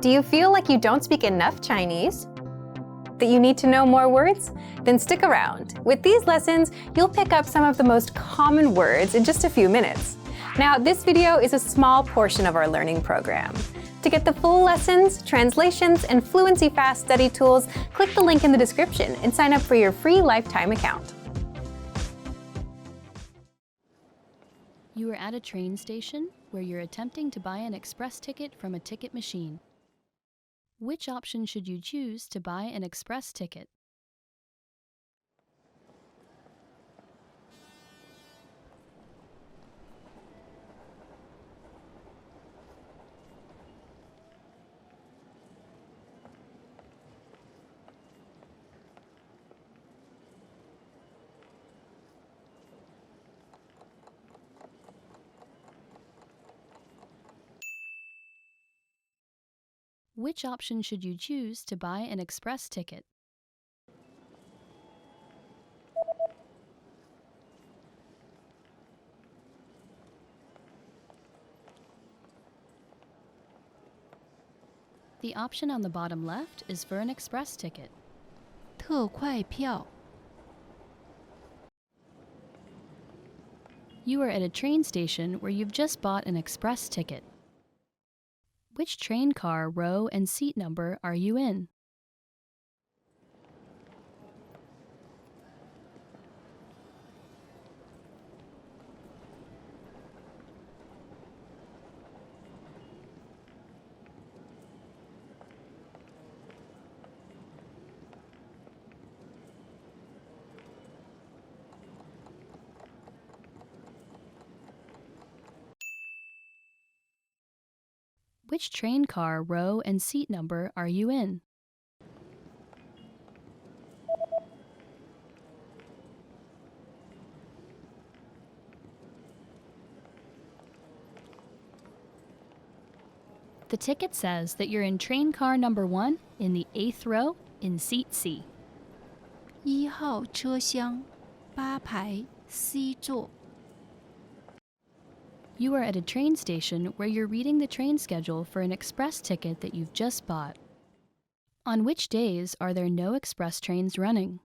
Do you feel like you don't speak enough Chinese? That you need to know more words? Then stick around. With these lessons, you'll pick up some of the most common words in just a few minutes. Now, this video is a small portion of our learning program. To get the full lessons, translations, and Fluency Fast study tools, click the link in the description and sign up for your free lifetime account. You are at a train station where you're attempting to buy an express ticket from a ticket machine. Which option should you choose to buy an express ticket? Which option should you choose to buy an express ticket? The option on the bottom left is for an express ticket. 特快票 You are at a train station where you've just bought an express ticket. Which train car, row, and seat number are you in? Which train car, row, and seat number are you in? The ticket says that you're in train car number 1 in the 8th row in seat C. 1号车厢8排 C 座 You are at a train station where you're reading the train schedule for an express ticket that you've just bought. On which days are there no express trains running?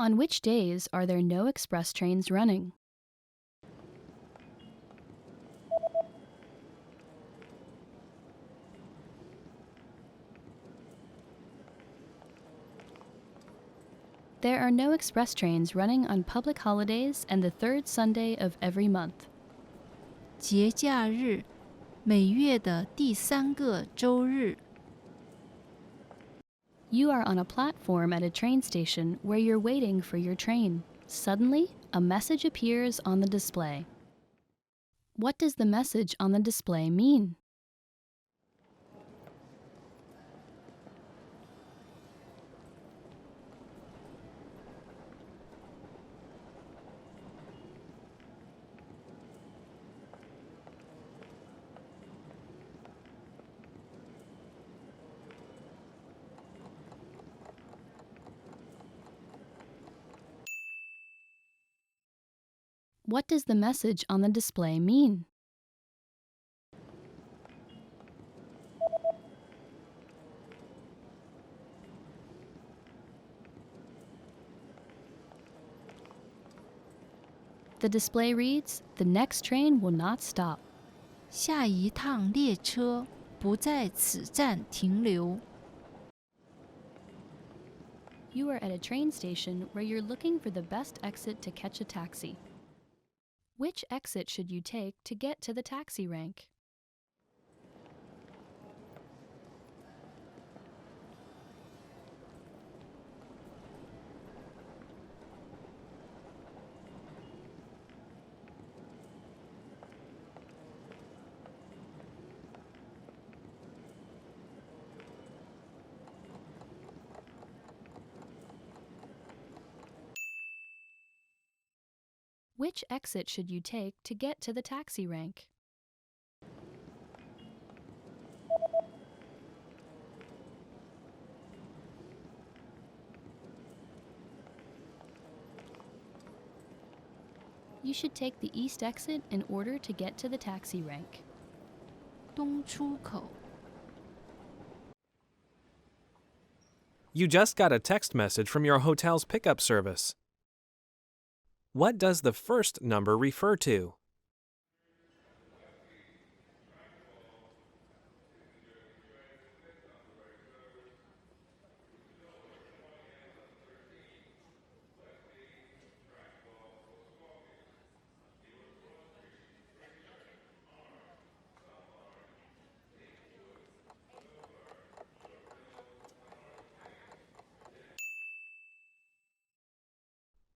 On which days are there no express trains running? There are no express trains running on public holidays and the third Sunday of every month. 节假日每月的第3个周日 You are on a platform at a train station where you're waiting for your train. Suddenly, a message appears on the display. What does the message on the display mean? What does the message on the display mean? The display reads, "The next train will not stop." 下一趟列车不在此站停留 You are at a train station where you're looking for the best exit to catch a taxi. Which exit should you take to get to the taxi rank? Which exit should you take to get to the taxi rank? You should take the east exit in order to get to the taxi rank. 东出口， You just got a text message from your hotel's pickup service. What does the first number refer to?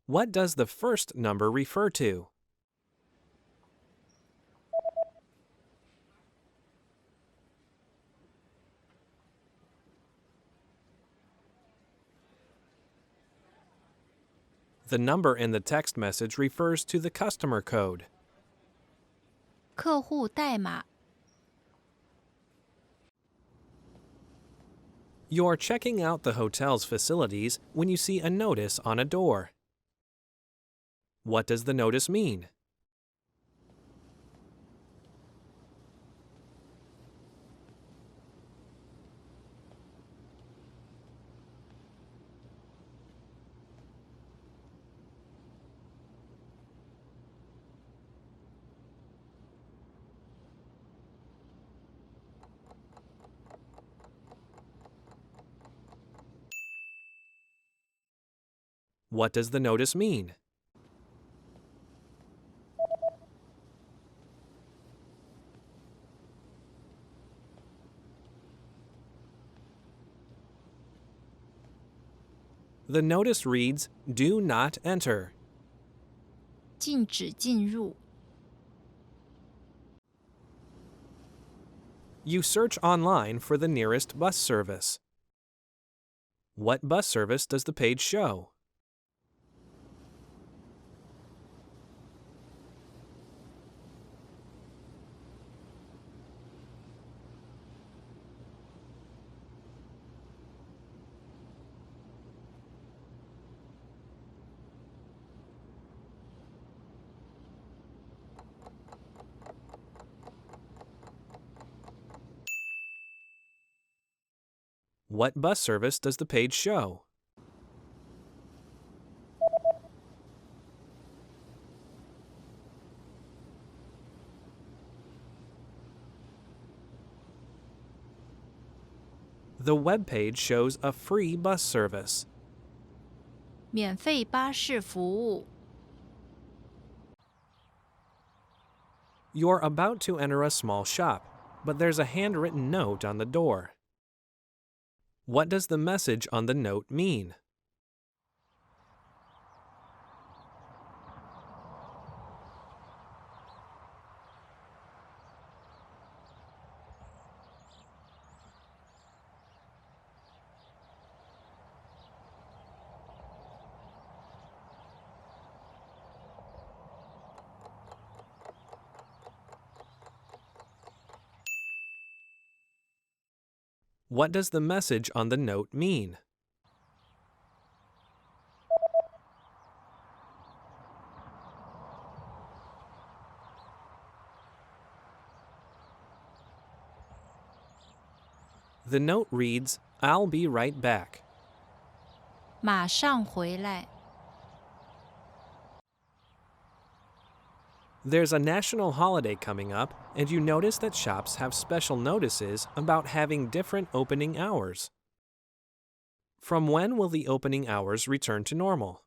What does the first number refer to? The number in the text message refers to the customer code. 客户代码， You're checking out the hotel's facilities when you see a notice on a door. What does the notice mean? What does the notice mean? The notice reads, "Do not enter." 禁止进入， You search online for the nearest bus service. What bus service does the page show? What bus service does the page show? The web page shows a free bus service. 免费巴士服务， You're about to enter a small shop, but there's a handwritten note on the door. What does the message on the note mean? What does the message on the note mean? The note reads, "I'll be right back." 马上回来。 There's a national holiday coming up, and you notice that shops have special notices about having different opening hours. From when will the opening hours return to normal?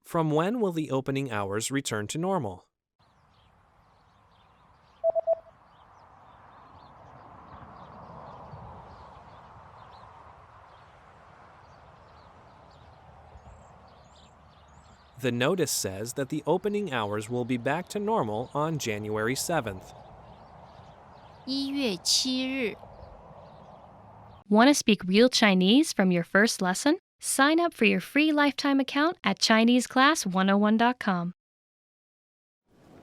From when will the opening hours return to normal? The notice says that the opening hours will be back to normal on January 7th. 1月7日 Want to speak real Chinese from your first lesson? Sign up for your free lifetime account at ChineseClass101.com.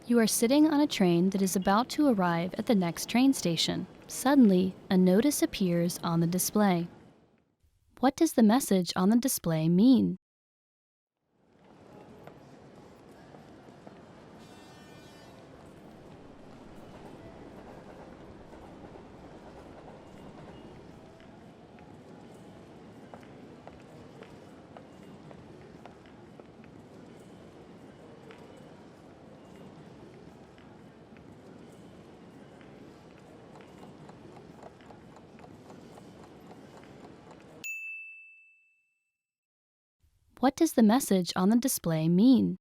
You are sitting on a train that is about to arrive at the next train station. Suddenly, a notice appears on the display. What does the message on the display mean? What does the message on the display mean?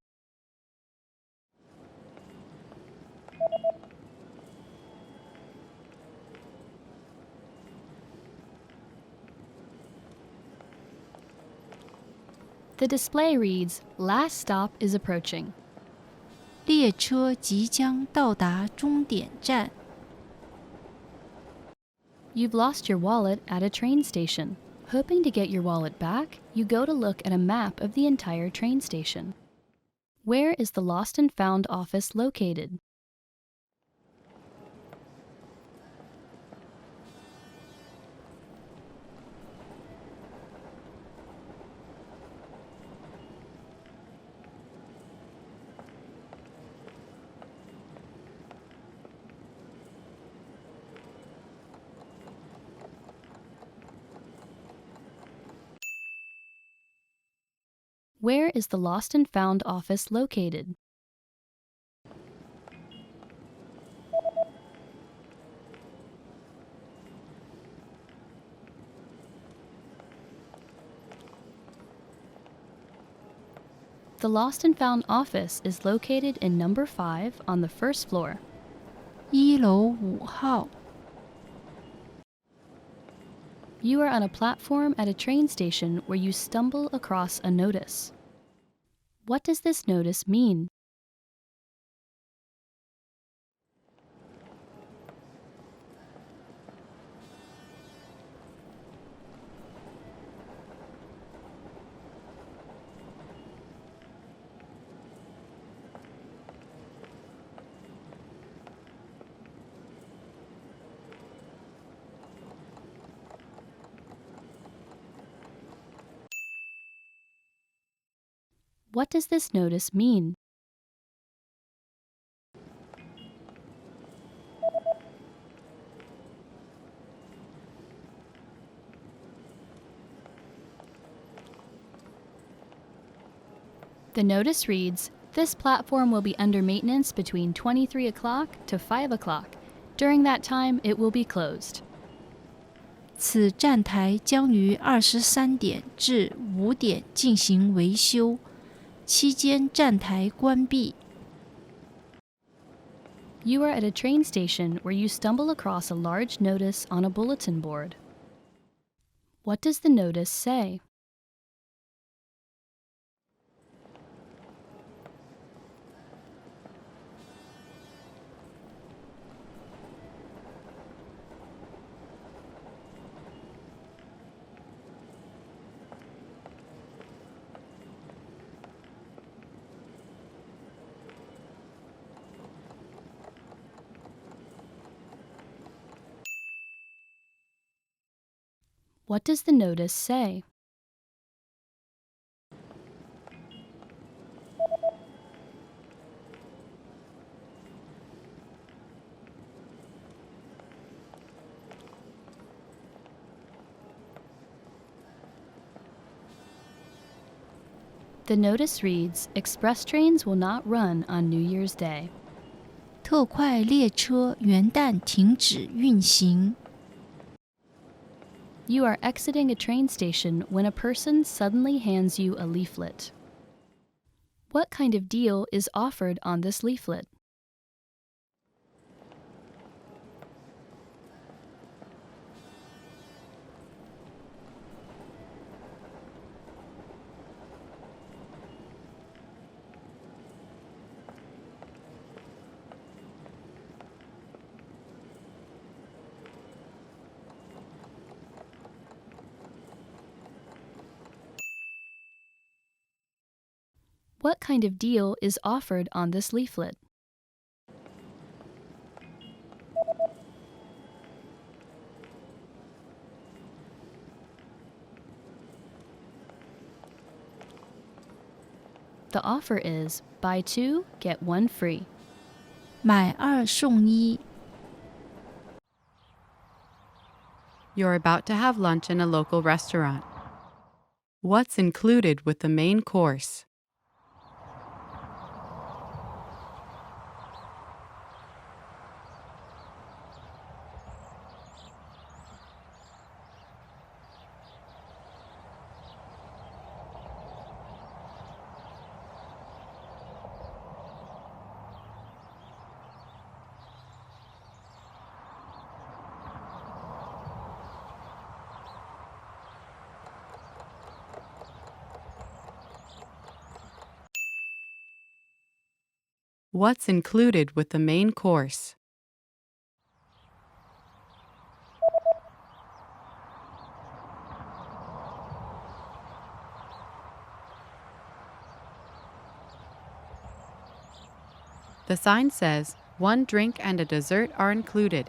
The display reads, "Last stop is approaching." 列车即将到达终点站。 You've lost your wallet at a train station. Hoping to get your wallet back, you go to look at a map of the entire train station. Where is the Lost and Found office located? Where is the Lost and Found office located? The Lost and Found office is located in number 5 on the first floor. 1楼5号 You are on a platform at a train station where you stumble across a notice. What does this notice mean? What does this notice mean? The notice reads, "This platform will be under maintenance between 23 o'clock to 5 o'clock. During that time, it will be closed." 此站台将于23点至5点进行维修，期间站台关闭。 You are at a train station where you stumble across a large notice on a bulletin board. What does the notice say? What does the notice say? The notice reads, "Express trains will not run on New Year's Day." 特快列车元旦停止运行。 You are exiting a train station when a person suddenly hands you a leaflet. What kind of deal is offered on this leaflet? What kind of deal is offered on this leaflet? The offer is buy two, get one free. 买二送一。 You're about to have lunch in a local restaurant. What's included with the main course? What's included with the main course? The sign says, one drink and a dessert are included.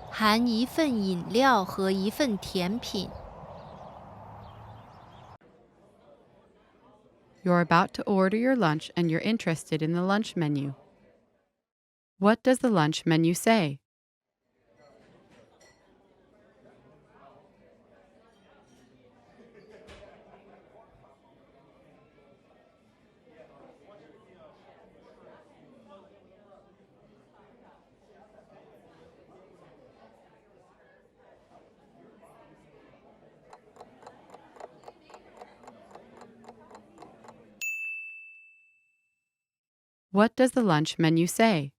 含一份饮料和一份甜品。 You're about to order your lunch and you're interested in the lunch menu. What does the lunch menu say? What does the lunch menu say?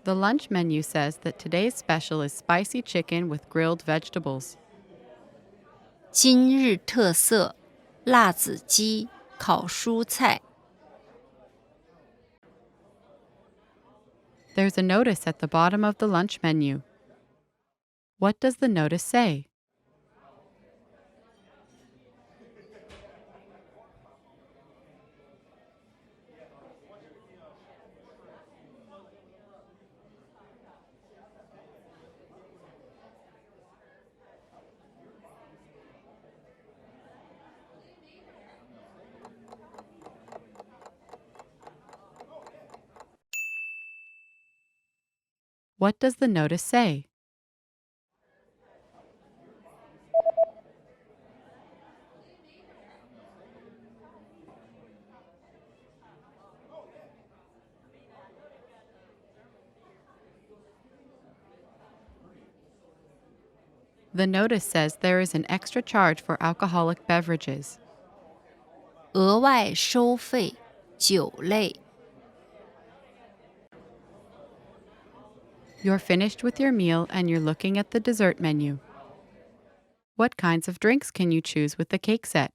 The lunch menu says that today's special is spicy chicken with grilled vegetables. 今日特色：辣子鸡、烤蔬菜。 There's a notice at the bottom of the lunch menu. What does the notice say? What does the notice say? The notice says there is an extra charge for alcoholic beverages. 额外收费，酒类。 You're finished with your meal and you're looking at the dessert menu. What kinds of drinks can you choose with the cake set?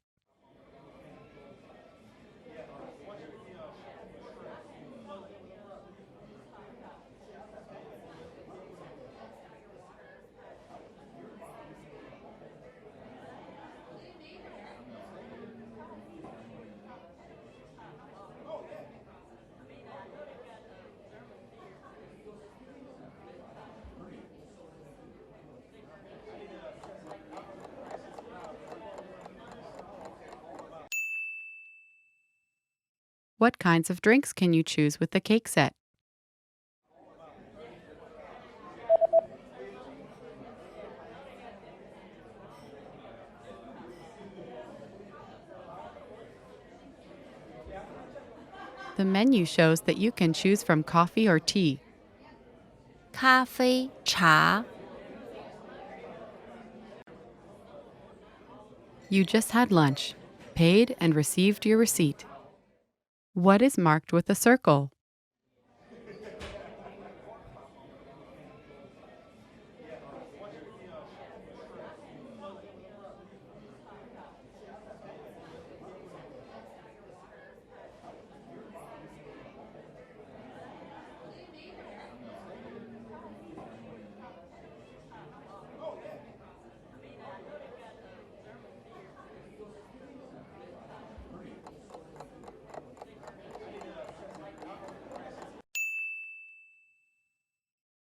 What kinds of drinks can you choose with the cake set? The menu shows that you can choose from coffee or tea. 咖啡、茶。 You just had lunch, paid and received your receipt. What is marked with a circle?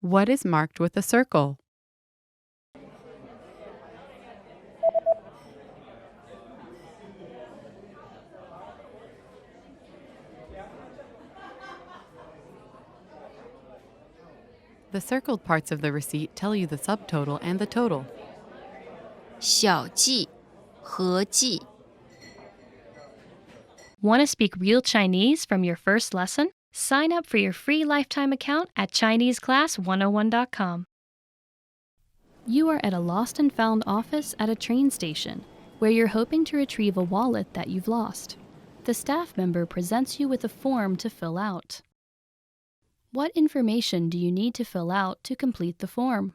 What is marked with a circle? The circled parts of the receipt tell you the subtotal and the total. 小记、合记。 Want to speak real Chinese from your first lesson? Sign up for your free lifetime account at ChineseClass101.com. You are at a lost and found office at a train station where you're hoping to retrieve a wallet that you've lost. The staff member presents you with a form to fill out. What information do you need to fill out to complete the form?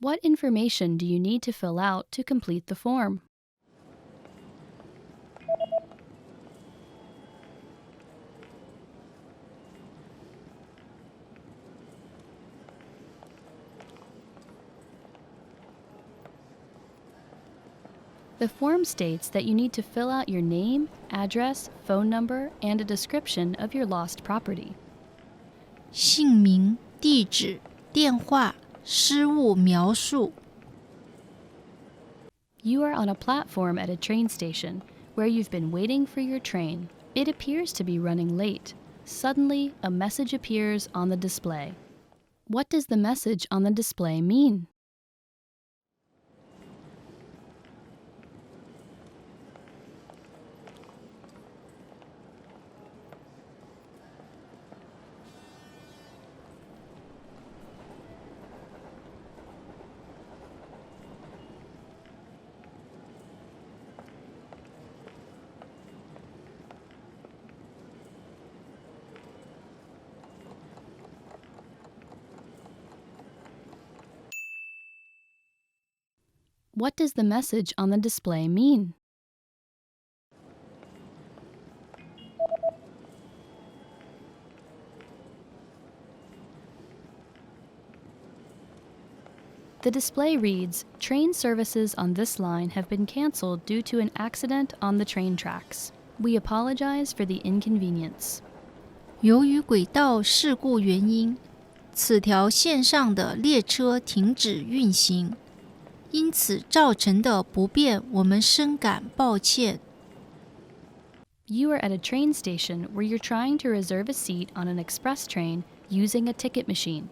What information do you need to fill out to complete the form? The form states that you need to fill out your name, address, phone number, and a description of your lost property. 姓名、地址、电话、失物描述。 You are on a platform at a train station where you've been waiting for your train. It appears to be running late. Suddenly, a message appears on the display. What does the message on the display mean? What does the message on the display mean? The display reads, "Train services on this line have been canceled due to an accident on the train tracks. We apologize for the inconvenience." 由于轨道事故原因，此条线上的列车停止运行，因此造成的不便，我们深感抱歉。 You are at a train station where you're trying to reserve a seat on an express train using a ticket machine.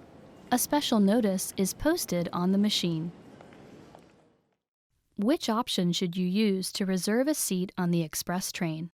A special notice is posted on the machine. Which option should you use to reserve a seat on the express train?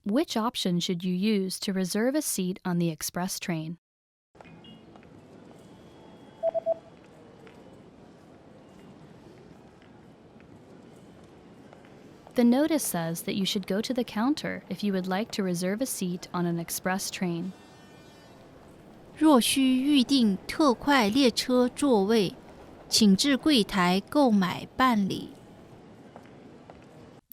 Which option should you use to reserve a seat on the express train? The notice says that you should go to the counter if you would like to reserve a seat on an express train. 若需预订特快列车座位，请至柜台购买办理。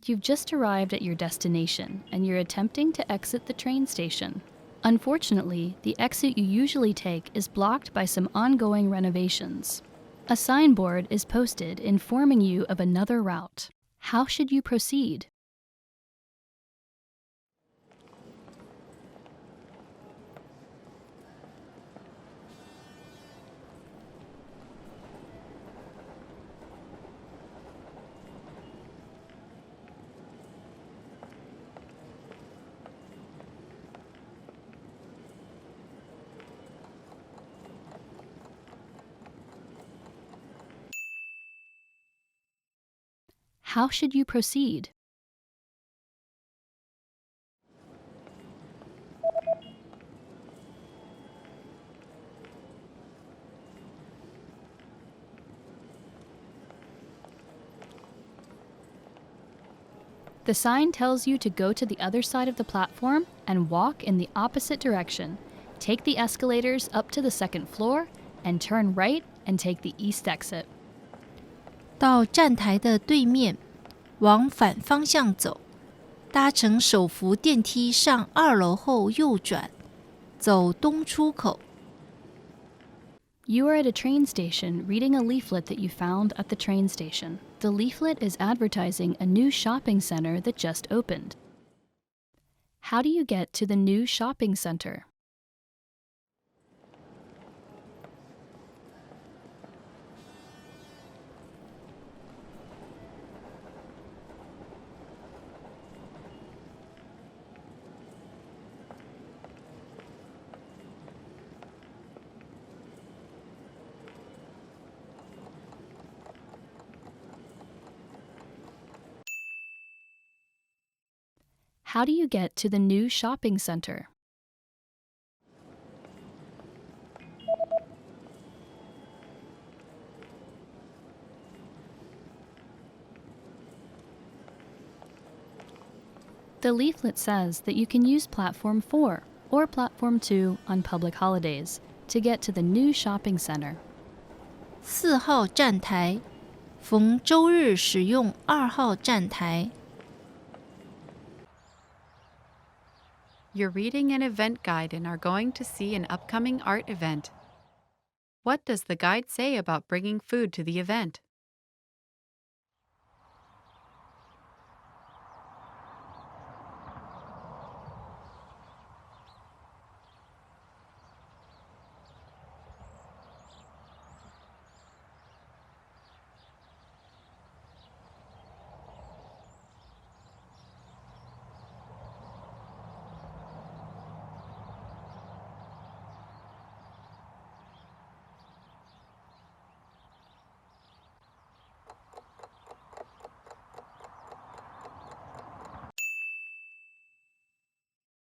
You've just arrived at your destination and you're attempting to exit the train station. Unfortunately, the exit you usually take is blocked by some ongoing renovations. A signboard is posted informing you of another route. How should you proceed? How should you proceed? The sign tells you to go to the other side of the platform and walk in the opposite direction. Take the escalators up to the second floor and turn right and take the east exit. 到站台的对面，往反方向走，搭乘手扶电梯上2楼后右转，走东出口。You are at a train station reading a leaflet that you found at the train station. The leaflet is advertising a new shopping center that just opened. How do you get to the new shopping center? How do you get to the new shopping center? The leaflet says that you can use Platform 4 or Platform 2 on public holidays to get to the new shopping center. 4号站台，逢周日使用2号站台。You're reading an event guide and are going to see an upcoming art event. What does the guide say about bringing food to the event?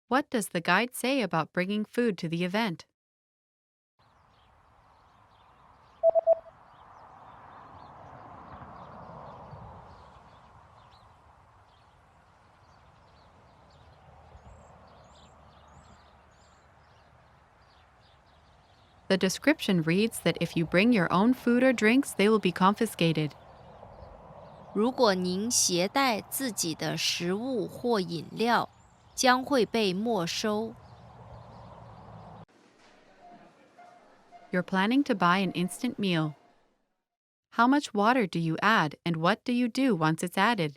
What does the guide say about bringing food to the event? The description reads that if you bring your own food or drinks, they will be confiscated. 如果您携带自己的食物或饮料，将会被没收。You're planning to buy an instant meal. How much water do you add, and what do you do once it's added?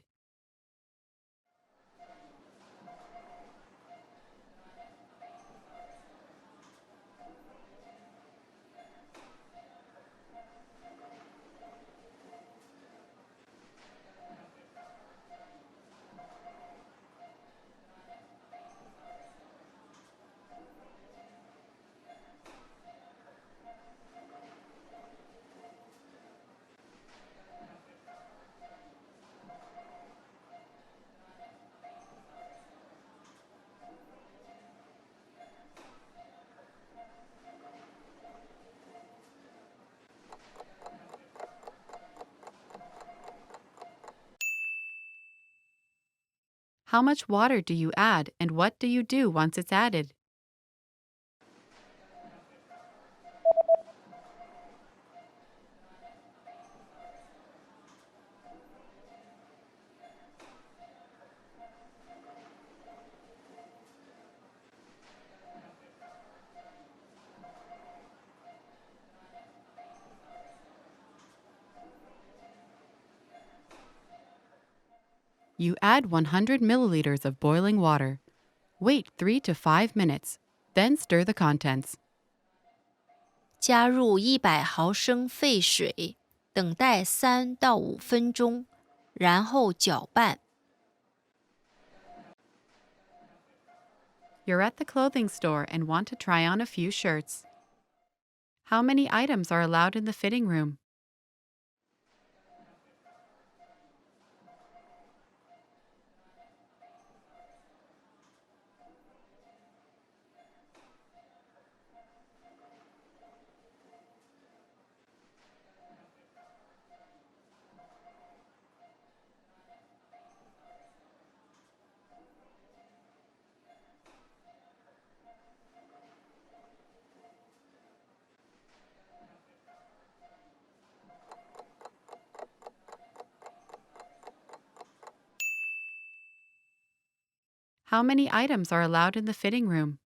How much water do you add, and what do you do once it's added? You add 100 milliliters of boiling water. Wait 3 to 5 minutes, then stir the contents. 加入100毫升沸水，等待3到5分钟，然后搅拌。You're at the clothing store and want to try on a few shirts. How many items are allowed in the fitting room? How many items are allowed in the fitting room?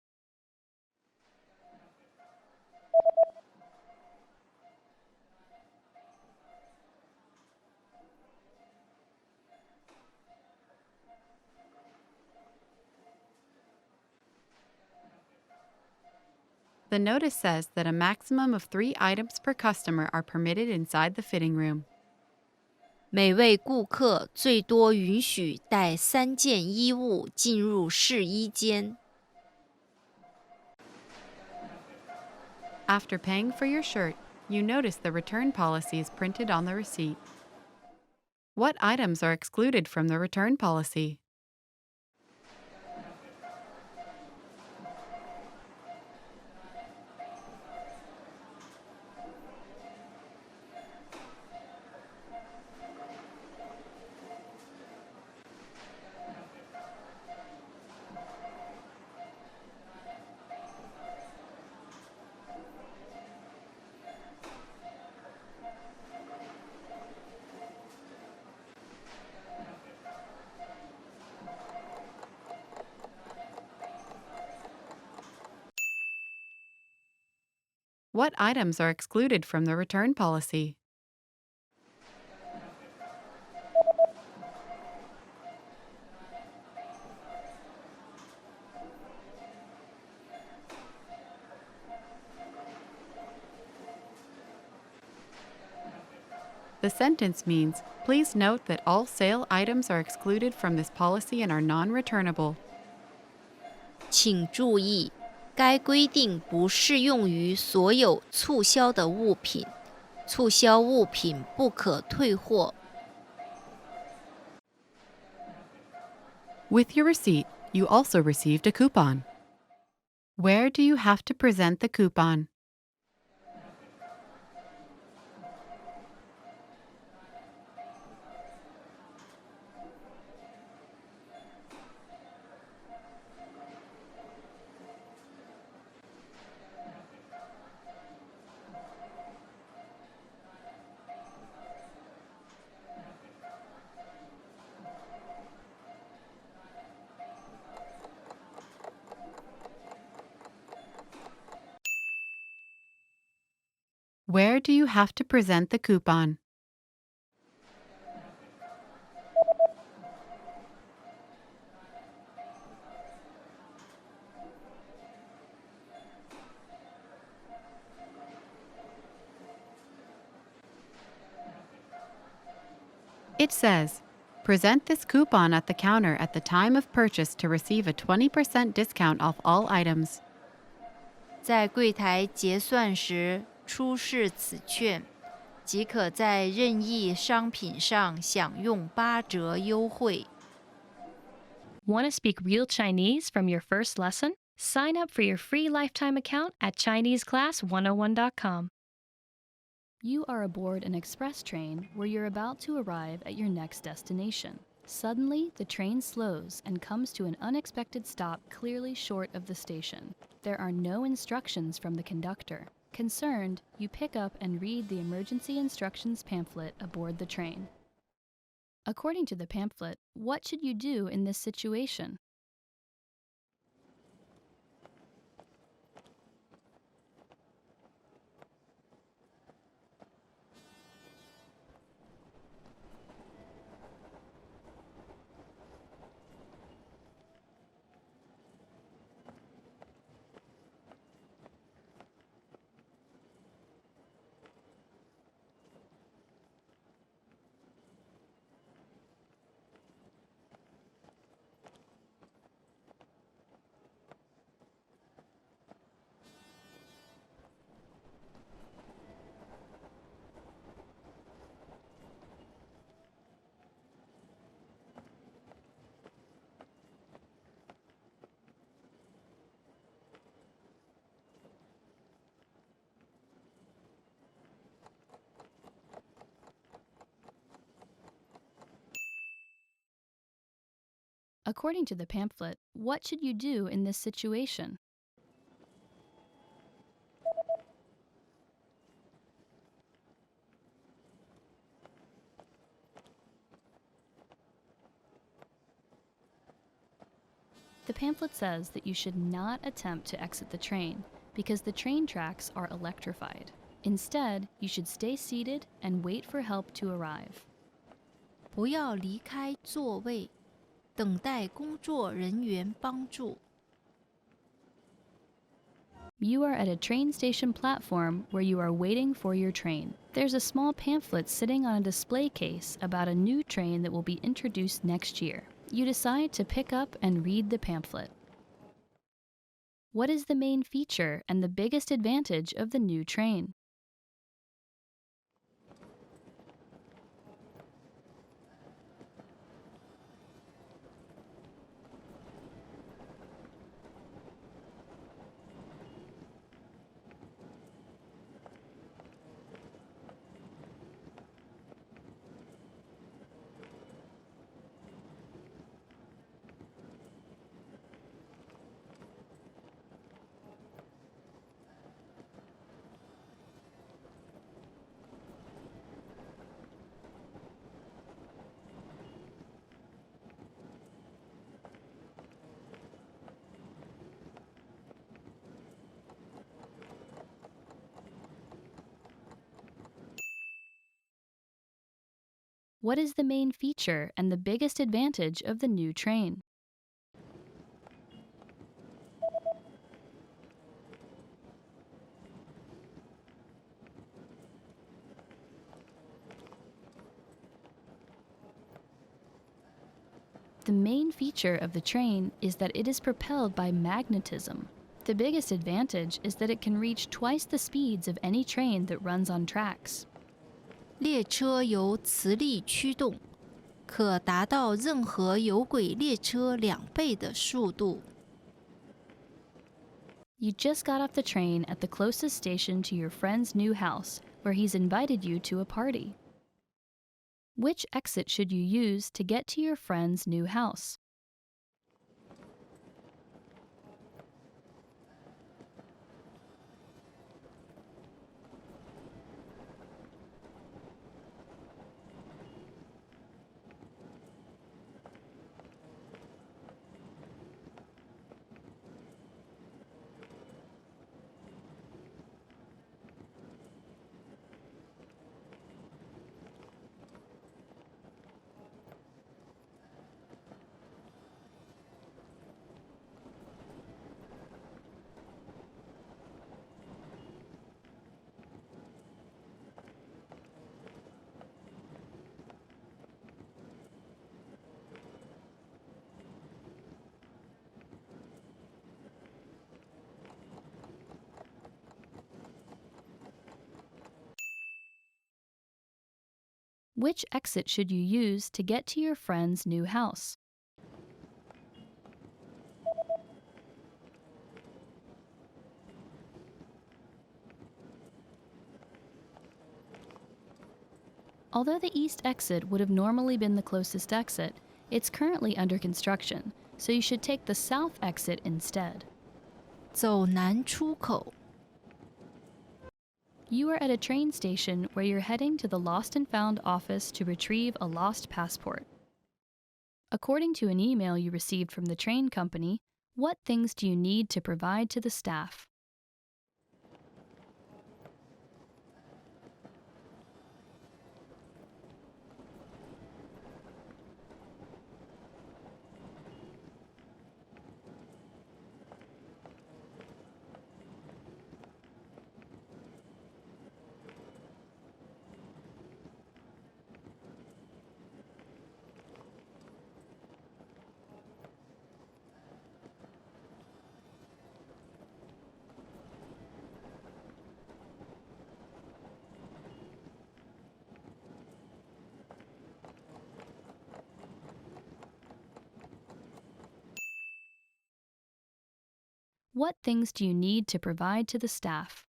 The notice says that a maximum of 3 items per customer are permitted inside the fitting room. 每位顾客最多允许带3件衣物进入试衣间。After paying for your shirt, you notice the return policy is printed on the receipt. What items are excluded from the return policy? What items are excluded from the return policy? The sentence means, please note that all sale items are excluded from this policy and are non-returnable. 请注意，该规定不适用于所有促销的物品，促销物品不可退货。With your receipt, you also received a coupon. Where do you have to present the coupon? Where do you have to present the coupon? It says, present this coupon at the counter at the time of purchase to receive a 20% discount off all items. 在柜台结算时出示此券，即可在任意商品上享用8折优惠。Want to speak real Chinese from your first lesson? Sign up for your free lifetime account at ChineseClass101.com. You are aboard an express train where you're about to arrive at your next destination. Suddenly, the train slows and comes to an unexpected stop clearly short of the station. There are no instructions from the conductor. Concerned, you pick up and read the emergency instructions pamphlet aboard the train. According to the pamphlet, what should you do in this situation? According to the pamphlet, what should you do in this situation? The pamphlet says that you should not attempt to exit the train because the train tracks are electrified. Instead, you should stay seated and wait for help to arrive. 不要离开座位，等待工作人员帮助。You are at a train station platform where you are waiting for your train. There's a small pamphlet sitting on a display case about a new train that will be introduced next year. You decide to pick up and read the pamphlet. What is the main feature and the biggest advantage of the new train? What is the main feature and the biggest advantage of the new train? The main feature of the train is that it is propelled by magnetism. The biggest advantage is that it can reach twice the speeds of any train that runs on tracks. 列车由磁力驱动，可达到任何有轨列车2倍的速度。You just got off the train at the closest station to your friend's new house, where he's invited you to a party. Which exit should you use to get to your friend's new house? Which exit should you use to get to your friend's new house? Although the east exit would have normally been the closest exit, it's currently under construction, so you should take the south exit instead. 走南出口。 You are at a train station where you're heading to the Lost and Found office to retrieve a lost passport. According to an email you received from the train company, what things do you need to provide to the staff? What things do you need to provide to the staff?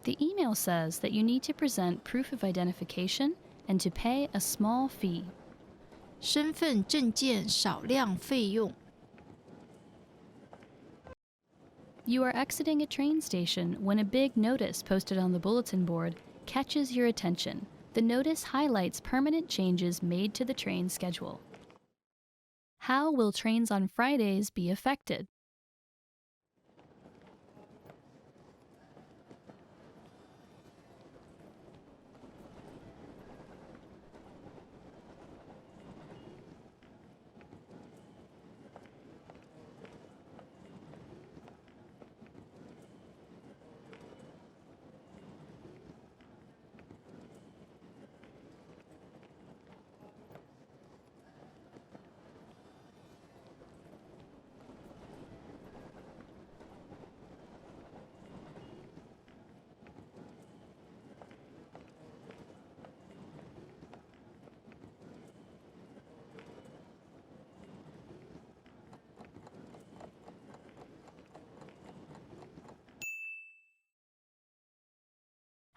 The email says that you need to present proof of identification and to pay a small fee. 身份证件少量费用。You are exiting a train station when a big notice posted on the bulletin board catches your attention. The notice highlights permanent changes made to the train schedule. How will trains on Fridays be affected?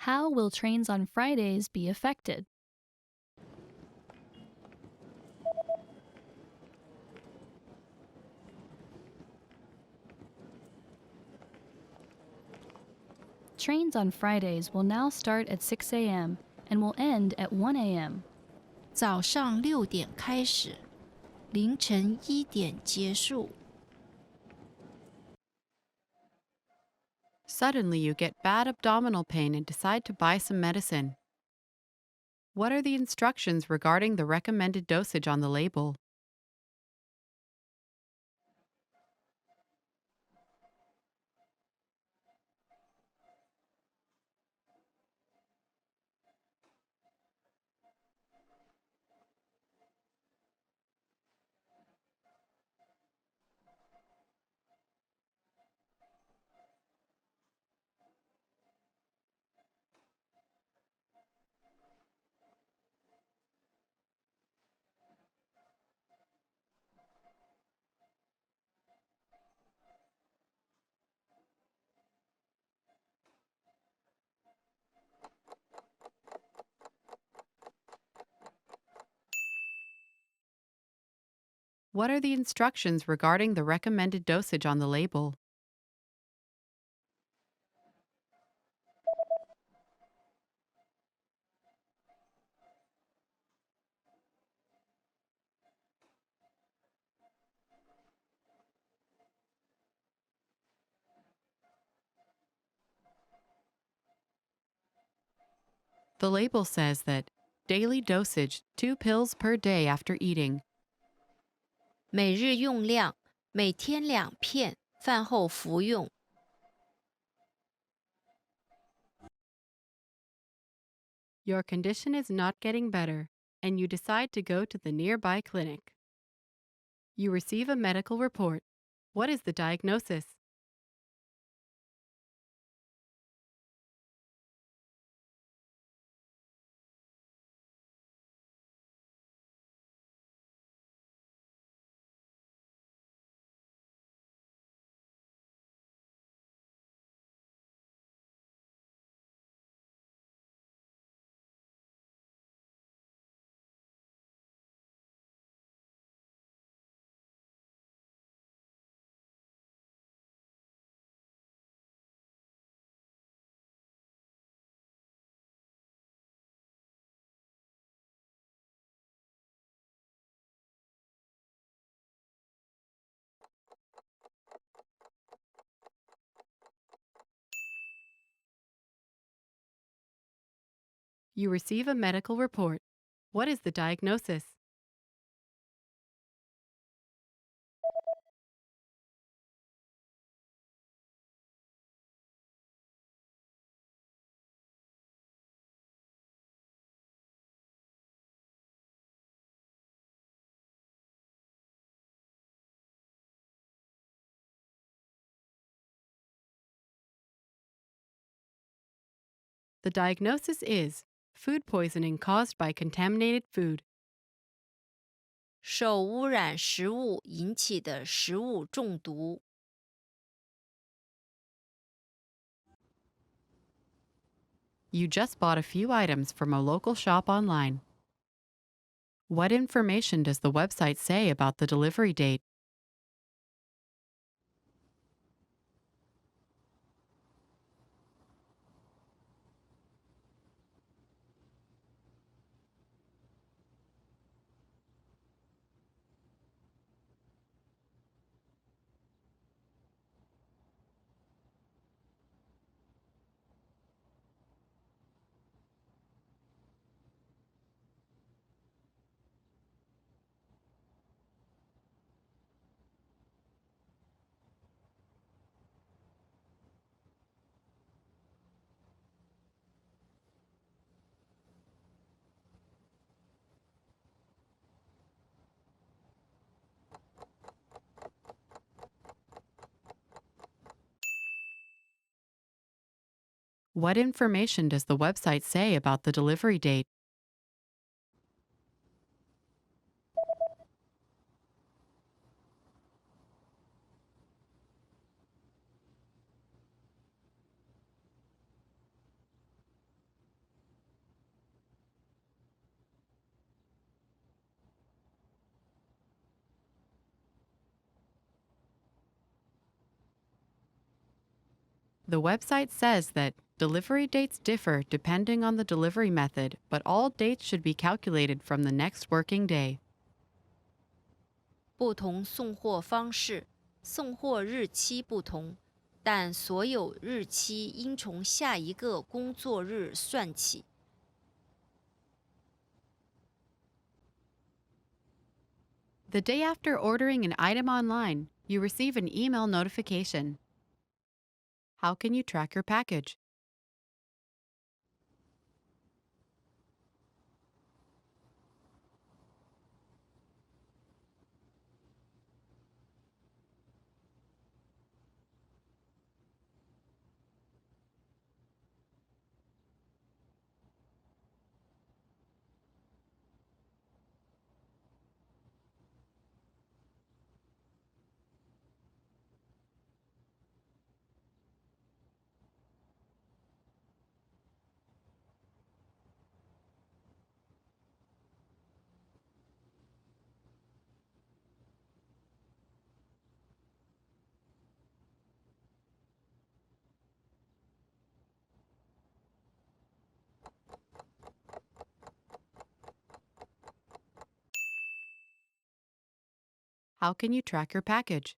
How will trains on Fridays be affected? Trains on Fridays will now start at 6 a.m. and will end at 1 a.m. 早上6点开始，凌晨1点结束。Suddenly, you get bad abdominal pain and decide to buy some medicine. What are the instructions regarding the recommended dosage on the label? What are the instructions regarding the recommended dosage on the label? The label says that daily dosage 2 pills per day after eating. 每日用量，每天2片，饭后服用。Your condition is not getting better, and you decide to go to the nearby clinic. You receive a medical report. What is the diagnosis? You receive a medical report. What is the diagnosis? The diagnosis is food poisoning caused by contaminated food. 受污染食物引起的食物中毒。You just bought a few items from a local shop online. What information does the website say about the delivery date? What information does the website say about the delivery date? The website says that delivery dates differ depending on the delivery method, but all dates should be calculated from the next working day. 不同送货方式，送货日期不同，但所有日期应从下一个工作日算起。The day after ordering an item online, you receive an email notification. How can you track your package? How can you track your package?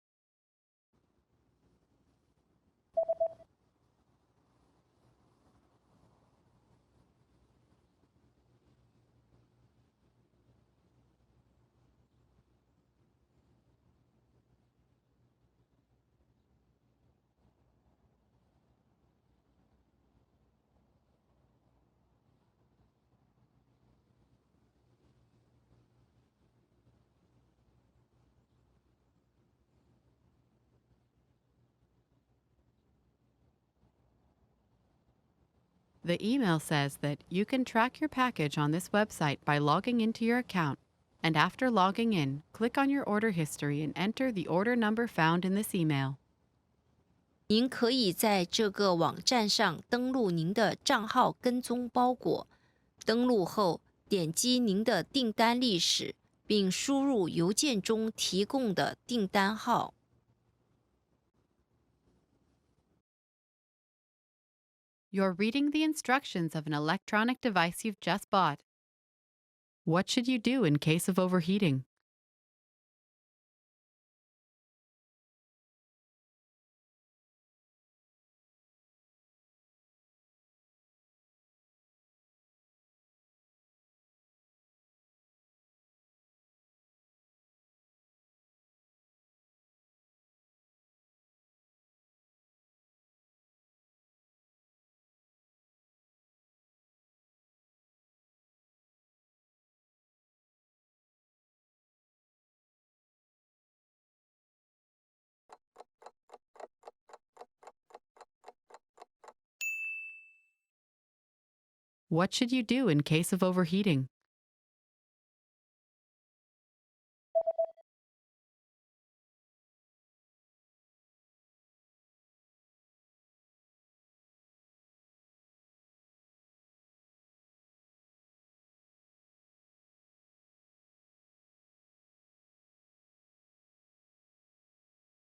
The email says that you can track your package on this website by logging into your account, and after logging in, click on your order history and enter the order number found in this email. 您可以在这个网站上登录您的账号跟踪包裹。登录后，点击您的订单历史，并输入邮件中提供的订单号。You're reading the instructions of an electronic device you've just bought. What should you do in case of overheating? What should you do in case of overheating?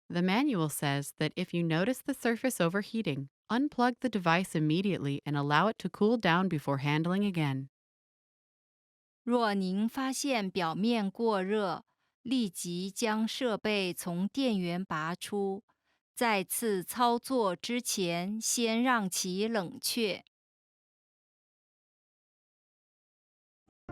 The manual says that if you notice the surface overheating, unplug the device immediately and allow it to cool down before handling again. 若您发现表面过热，立即将设备从电源拔出。再次操作之前，先让其冷却。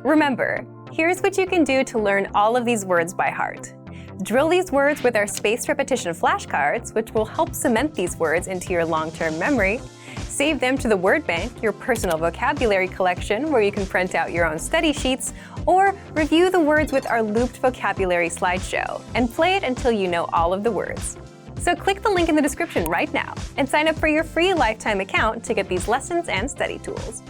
Remember, here's what you can do to learn all of these words by heart. Drill these words with our spaced repetition flashcards, which will help cement these words into your long-term memory. Save them to the word bank, your personal vocabulary collection, where you can print out your own study sheets, or review the words with our looped vocabulary slideshow, and play it until you know all of the words. So click the link in the description right now and sign up for your free lifetime account to get these lessons and study tools.